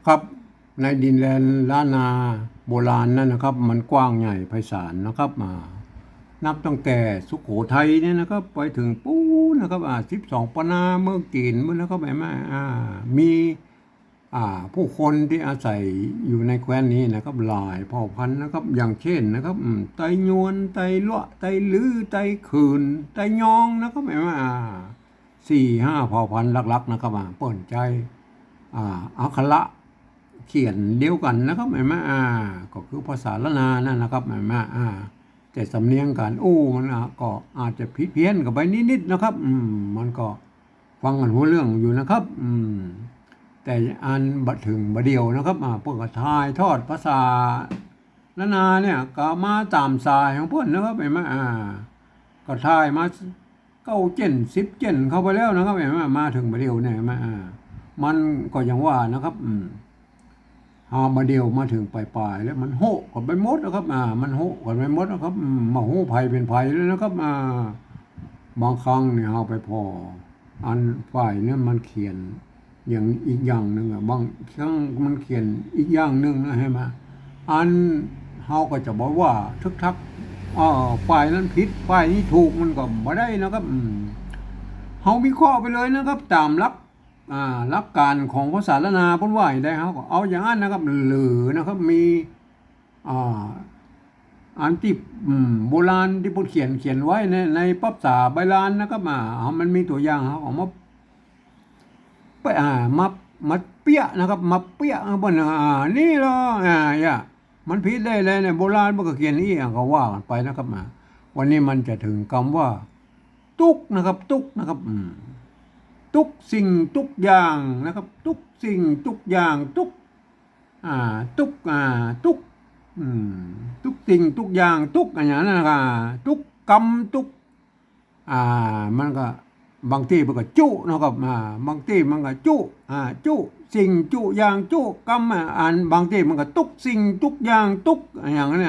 ครับในดินแดนล้านนาโบราณนั่นนะครับมันกว้างใหญ่ไพศาลนะครับนับตั้งแต่สุโขทัยเนี่ยนะครับไปถึงปูนะครับ12ปนาเมืองจีนเมื่อนะครับมีผู้คนที่อาศัยอยู่ในแคว้นนี้นะครับหลายเผ่าพันธุ์นะครับอย่างเช่นนะครับไตยวนไตละไตลือไตขืนไตยองนะครับ4-5เผ่าพันธุ์หลักๆนะครับเปิ่นใจอักขระเขียนเดียวกันนะครับก็คือภาษาละนานั่นนะครับแต่สำเนียงการมันก็อาจจะผิดเพี้ยนกับไปนิดๆนะครับมันก็ฟังกันหัวเรื่องอยู่นะครับแต่อันบัดถึงบัดเดียวนะครับเพื่อทายทอดภาษาละนาเนี่ยก็มาตามสายของเพื่อนนะครับก็ทายมา9 เจน 10 เจนเข้าไปแล้วนะครับมาถึงบัดเดียวเนี่ยมันก็ยังว่านะครับมาเดียวมาถึงปลายแล้วมันโหกันไปหมดนะครับมันโหกันไปหมดนะครับมาโหภัยเป็นภัยแล้วนะครับบางครั้งเนี่ยเอาไปพออันฝ่ายเนี่ยมันเขียนอย่างอีกอย่างหนึ่งบางครั้งมันเขียนอีกอย่างหนึ่งนะใช่ไหมอันเขาก็จะบอกว่าทึกทักฝ่ายนั้นผิดฝ่ายนี้ถูกมันก็ไม่ได้นะครับเขาวิเคราะห์ไปเลยนะครับตามหลักการของภาษาละนาพ้นว่าได้เขาก็เอาอย่างนั้นนะครับหรือนะครับมีอันที่โบราณที่พูดเขียนไว้ในภาษาใบลานนะครับมันมีตัวอย่างเขาออกมาไปมาเปี้ยนะครับมาเปี้ยบนนี่เหรอมันผิดได้เลยในโบราณมันก็เขียนนี่ก็ว่ากันไปนะครับวันนี้มันจะถึงคำว่าตุกนะครับตุกนะครับทุกสิ่งทุกอย่างนะครับทุกสิ่งทุกอย่างทุกทุกทุกสิ่งทุกอย่างทุกอย่างนั้นนะครับทุกกรรมทุกมันก็บางทีมันก็จุนะครับบางทีมันก็จุสิ่งจุอย่างจุกรรมบางทีมันก็ทุกสิ่งทุกอย่างทุกอย่างนั้น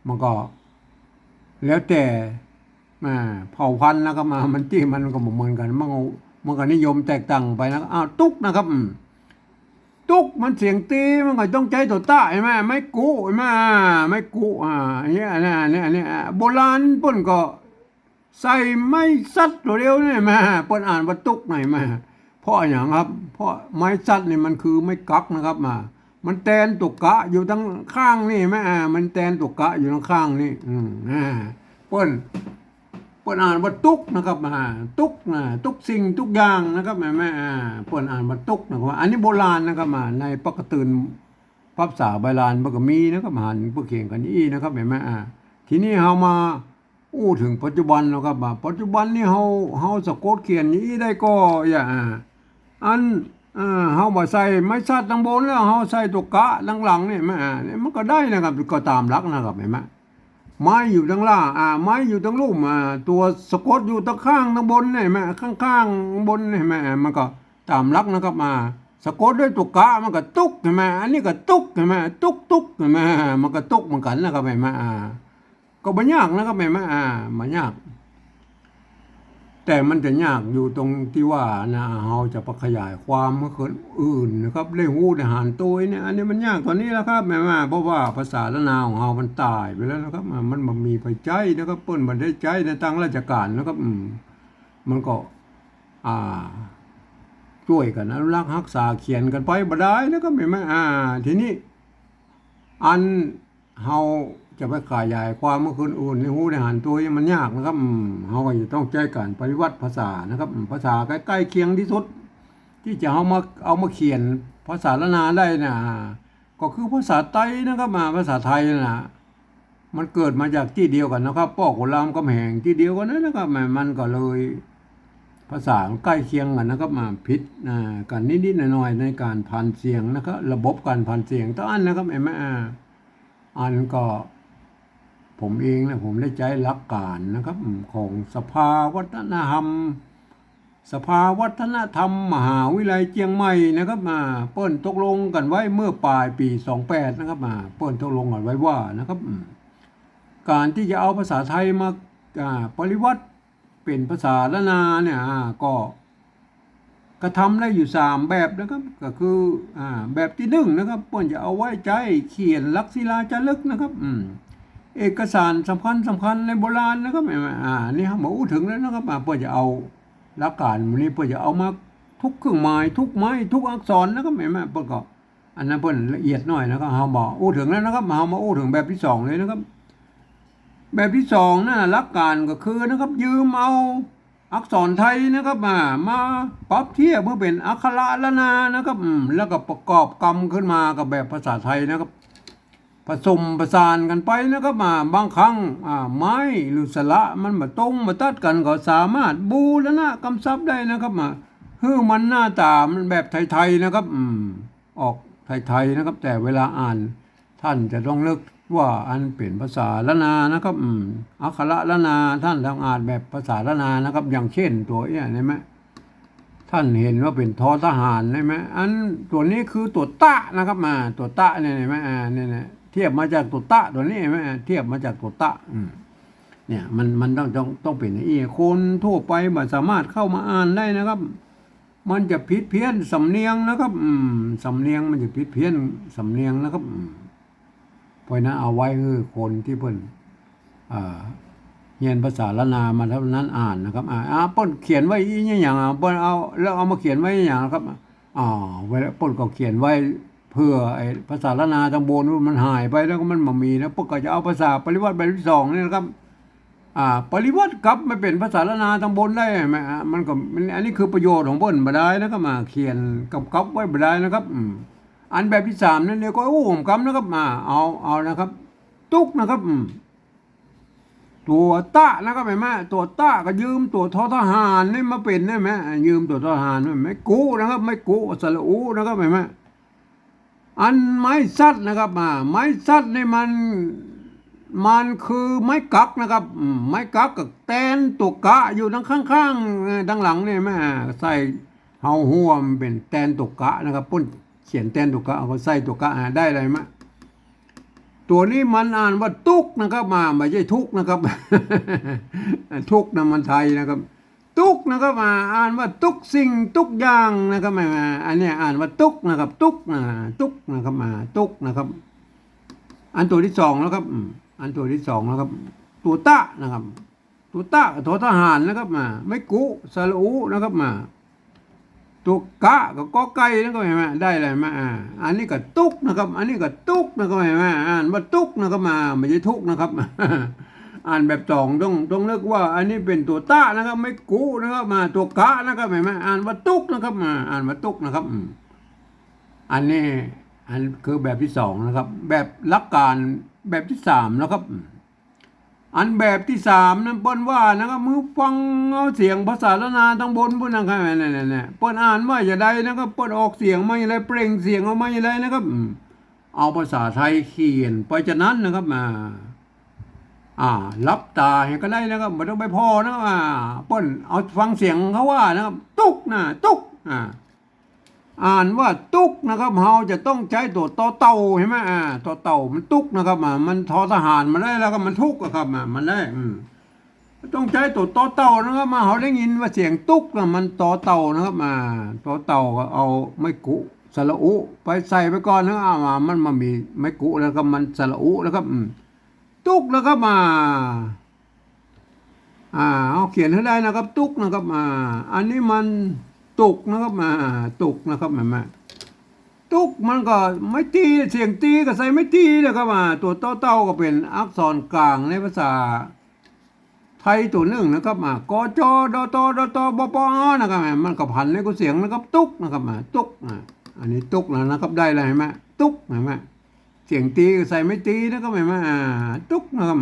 มันก็แล้วแต่เผ่าพันธุ์นะครับมันที่มันก็เหมือนกันมันก็นิยมแตกต่างไปนะตุกนะครับตุกมันเสียงตีมันก็ต้องใจตัวต้าใช่ไหมไม่กูใช่ไหมไม่กูเนี่ยโบราณเปิ้นก็ใส่ไม่ซัดตัวเดียวนี่มาเปิ้นอ่านว่าตุกหน่อยมาเพราะอย่างครับเพราะไม้ซัดนี่มันคือไม่กักนะครับมันแตนตุกกะอยู่ทั้งข้างนี่ไหมมันแตนตุกกะอยู่ทั้งข้างนี่เปิ้นอ่านว่าตุกนะครับตุกทุกสิ่งทุกอย่างนะครับเปิ้นอ่านว่าตุกนะครับอันนี้โบราณนะครับในปกติภาษาโบราณมันก็มีนะครับหันพวกเขียนกันนี่นะครับทีนี้เฮามาถึงปัจจุบันนะครับปัจจุบันนี่เฮาสะกดเขียนนี้ได้ก็อันเฮาบ่ใส่ไม้ชัดทั้งบนแล้วเฮาใส่ตุกกะหลังๆนี่มันก็ได้นะครับก็ตามหลักนะครับไม้อยู่ทั้งล่างไม้อยู่ทั้งลุ่มตัวสะกดอยู่ทั้งข้างทั้งบนเนี่ยข้างบนเนี่ยมันก็ตามลักนะครับสะกดด้วยตุกกะมันก็ตุกใช่ไหมอันนี้ก็ตุกใช่ไหมตุกใช่ไหมมันก็ตุกเหมือนกันนะครับก็ไม่ยากนะครับไม่ยากแต่มันจะยากอยู่ตรงที่ว่าเราจะประขยายความเมื่อคนอื่นนะครับเรื่องหูทหารตัวเนี่ยอันนี้มันยากตอนนี้แล้วครับเพราะว่าภาษาละนาของเรามันตายไปแล้วนะครับมันมีไปใจนะครับเปิ้นมันได้ใจในทางราชการนะครับมันก็ช่วยกันอนุรักษ์รักษาเขียนกันไปบ่ได้นะครับทีนี้อันเราจะไปขยายความเมื่อคนอื่นในหูในหันตัวมันยากนะครับเราก็จะต้องใช้การปฏิวัติภาษานะครับภาษาใกล้ๆเคียงที่สุดที่จะเอามาเขียนภาษาละนาได้นะก็คือภาษาไทยนะครับภาษาไทยนะมันเกิดมาจากที่เดียวกันนะครับป้อกุลามกำแหงที่เดียวกันนะครับมันก็เลยภาษาใกล้เคียงกันนะครับผิดกันนิดๆหน่อยๆในการพันเสียงนะครับระบบการพันเสียงตั้งนะครับอันก็ผมเองนะผมได้ใช้หลักการนะครับของสภาวัฒนธรรมมหาวิทยาลัยเชียงใหม่นะครับเปิ้นตกลงกันไว้เมื่อปลายปี28นะครับเปิ้นตกลงกันไว้ว่านะครับการที่จะเอาภาษาไทยมาปริวัติเป็นภาษาละนาเนี่ยก็ กระทำได้อยู่3แบบนะครับก็คือแบบที่1นะครับเปิ้นจะเอาไว้ใจเขียนลักษิลาจารึกนะครับเอกสารสำคัญในโบราณนะครับนี่ครับหมูถึงแล้วนะครับเพื่อจะเอาหลักการนี้เพื่อจะเอามาทุกเครื่องหมายทุกไม้ทุกอักษรนะครับเห็นไหมเพื่อก็อันนั้นเพื่อละเอียดหน่อยนะครับเฮาบอกถึงแล้วนะครับเฮามาถึงแบบที่2เลยนะครับแบบที่2นั่นหลักการก็คือนะครับยืมเอาอักษรไทยนะครับมาปรับเทียบเพื่อเป็นอักขระละนานะครับแล้วก็ประกอบกรรมขึ้นมากับแบบภาษาไทยนะครับผสมประสานกันไปนะครับบางครั้งไม้หรือสระมันมาตรงมาตัดกันก็สามารถบูรณะกำซับได้นะครับมันหน้าตามันแบบไทยๆนะครับออกไทยๆนะครับ แต่เวลาอ่านท่านจะต้องเลือกว่าอันเป็นภาษาละนานะครับอักขระละนาท่านต้องอ่านแบบภาษาละนานะครับอย่างเช่นตัวเห็นไหมท่านเห็นว่าเป็นทอทหารใช่ไหมอันตัวนี้คือตัวตะนะครับตัวตะเนี่ยเห็นไหมเนี่ยเทียบมาจากตัวตะตัวนี้เห็นไหมเทียบมาจากตัวตะเนี่ยมันต้องเป็นคนทั่วไปไม่สามารถเข้ามาอ่านได้นะครับมันจะผิดเพี้ยนสำเนียงนะครับสำเนียงมันจะผิดเพี้ยนสำเนียงนะครับเพราะนั้นเอาไว้คือคนที่เพิ่นเรียนภาษาละนามาเท่านั้นอ่านนะครับเปิ้นเขียนไว้อย่างเปิ้นเอาแล้วเอามาเขียนไว้อย่างครับเวลาเปิ้นก็เขียนไว้เพื่อไอ้ภาษาละนาทางโบนมันหายไปแล้วก็มันมามีนะเปิ้นก็จะเอาภาษาปริวัติแบบที่2นี่นะครับปริวัติกับไม่เป็นภาษาละนาทางบนได้ไหมมันก็อันนี้คือประโยชน์ของเปิ้นบ่ได้นะครับเขียนกับไว้บ่ได้นะครับอันแบบที่3นั่นเนี่ยก็ผมกำนะครับเอานะครับตุกนะครับตัวตะนะครับเห็นไหมตัวตะก็ยืมตัวทอทหารนี่มาเป็นได้ไหมยืมตัวทหารไม่กู้นะครับไม่กู้สระอูนะครับเห็นไหมอันไม้ซัดนะครับไม้ซัดนี่มันคือไม้กักนะครับไม้กักกับแตนตัวกะอยู่ด้านข้างๆด้านหลังนี่แม่ใส่เฮาหัวมันเป็นแตนตัวกะนะครับปุ้นเขียนแตนตัวกะเอาใส่ตัวกะได้อะไรมั้ยตัวนี้มันอ่านว่าตุกนะครับไม่ใช่ทุกนะครับ ทุกนะมันไทยนะครับตุกนะครับอ่านว่าตุกสิ่งตุกอย่างนะครับอันนี้อ่านว่าตุกนะครับตุกนะครับตุกนะครับอันตัวที่2แล้วครับอันตัวที่2แล้วครับตัวตะนะครับตัวตะทอทหารนะครับไม่กุสระอูนะครับตัวกะกับกอไก่นะครับเห็นไหมได้อะไรมาอันนี้ก็ตุกนะครับอันนี้ก็ตุกนะครับเห็นไหมอ่านว่าตุกนะครับไม่ใช่ทุกนะครับ อ่านแบบ2ต้องเลือกว่าอันนี้เป็นตัวตะนะครับไม่กุนะครับตัวกะนะครับเห็นไหมอ่านว่าตุกนะครับอ่านว่าตุกนะครับอันนี้อันคือแบบที่2นะครับแบบหลักการแบบที่3นะครับอันแบบที่3นั้นเปิ้นว่านะครับมือฟังเอาเสียงภาษาละนาทั้งบนพุ่นนะครับเนี่ยเปิ้นอ่านว่าอย่าใดนะครับเปิ้นออกเสียงไม่อะไรเปล่งเสียงเอาไม่อะไรนะครับเอาภาษาไทยเขียนไปจากนั้นนะครับรับตาเห็นก็ได้นะครับไม่ต้องไปพอนะครับเปิ้นเอาฟังเสียงเขาว่านะครับตุกนะตุกอ่านว่าตุกนะครับเฮาจะต้องใช้ตัวต่อเต่าเห็นไหมต่อเต่ามันตุกนะครับมันทอทหารมาได้แล้วก็มันทุกครับมันได้ต้องใช้ตัวต่อเต่านะครับเฮาได้ยินว่าเสียงตุกนะมันต่อเต่านะครับต่อเต่าก็เอาไม้กุสระอุไปใส่ไปก่อนนะมันมามีไม้กุแล้วก็มันสระอุแล้วครับตุกแล้วก็เอาเขียนให้ได้นะครับตุกนะครับอันนี้มันตุกนะครับตุกนะครับตุกมันก็ไม่ตีเสียงตีก็ใส่ไม่ตีนะครับตัวเต้าก็เป็นอักษรกลางในภาษาไทยตัวหนึ่งนะครับกจดตบปนะครับมันก็พันในก็เสียงนะครับตุกนะครับตุกอันนี้ตุกนะครับได้เลยเห็นไหมตุกเห็นไหมเสียงตีก็ใส่ไม่ตีนะครับเห็นไหมตุกนะครับ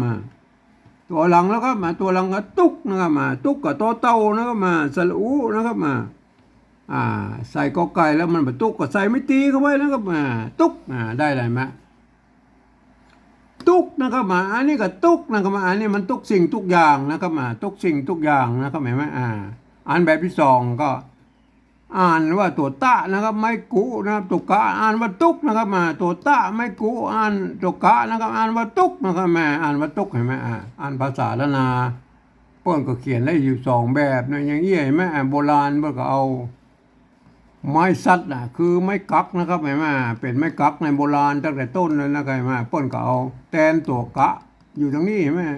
ตัวหลังแล้วครับตัวหลังก็ตุกนะครับตุกกับเต้านะครับสระอูนะครับใส่กอไก่แล้วมันแบบตุกก็ใส่ไม่ตีเข้าไว้นะครับตุกได้อะไรมาตุกนะครับอันนี้ก็ตุกนะครับอันนี้มันตุกสิ่งทุกอย่างนะครับตุกสิ่งทุกอย่างนะครับเห็นไหมอันแบบที่2ก็อ่านว่าตัวตะนะครับไม่กุนะครับตัวกะอ่านว่าตุกนะครับตัวตะไม่กุอ่านตัวกะนะครับอ่านว่าตุกนะครับอ่านว่าตุกเห็นไหมอ่านภาษาละนาเปิ้นก็เขียนได้อยู่2แบบนะอย่างเงี้ยเห็นไหมโบราณเปิ้นก็เอา ไม้สัตว์คือไม้กักนะครับแม่มาเป็นไม้กักในโบราณตั้งแต่ต้นเลยนะครับแม่มาเปิ้นก็เอาแตนตัวกะอยู่ตรงนี้แม่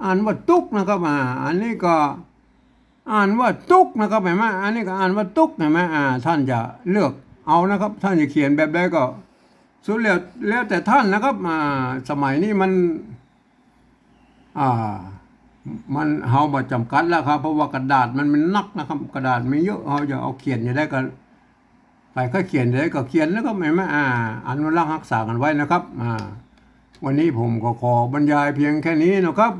อ่านว่าตุกนะครับอันนี้ก็อ่านว่าตุกนะครับแม่มาอันนี้ก็อ่านว่าตุกแม่มาท่านจะเลือกเอานะครับท่านจะเขียนแบบใดก็สุดแล้วแต่ท่านนะครับสมัยนี้อ่ามันเฮาบ่จำกัดแล้วครับเพราะว่ากระดาษมันนักนะครับกระดาษไม่เยอะเฮาจะเอาเขียนอยู่ได้ก็ใครก็เขียนได้ก็เขียนแล้วก็ไม่อนุรักษ์รักษากันไว้นะครับวันนี้ผมก็ขอบรรยายเพียงแค่นี้นะครับ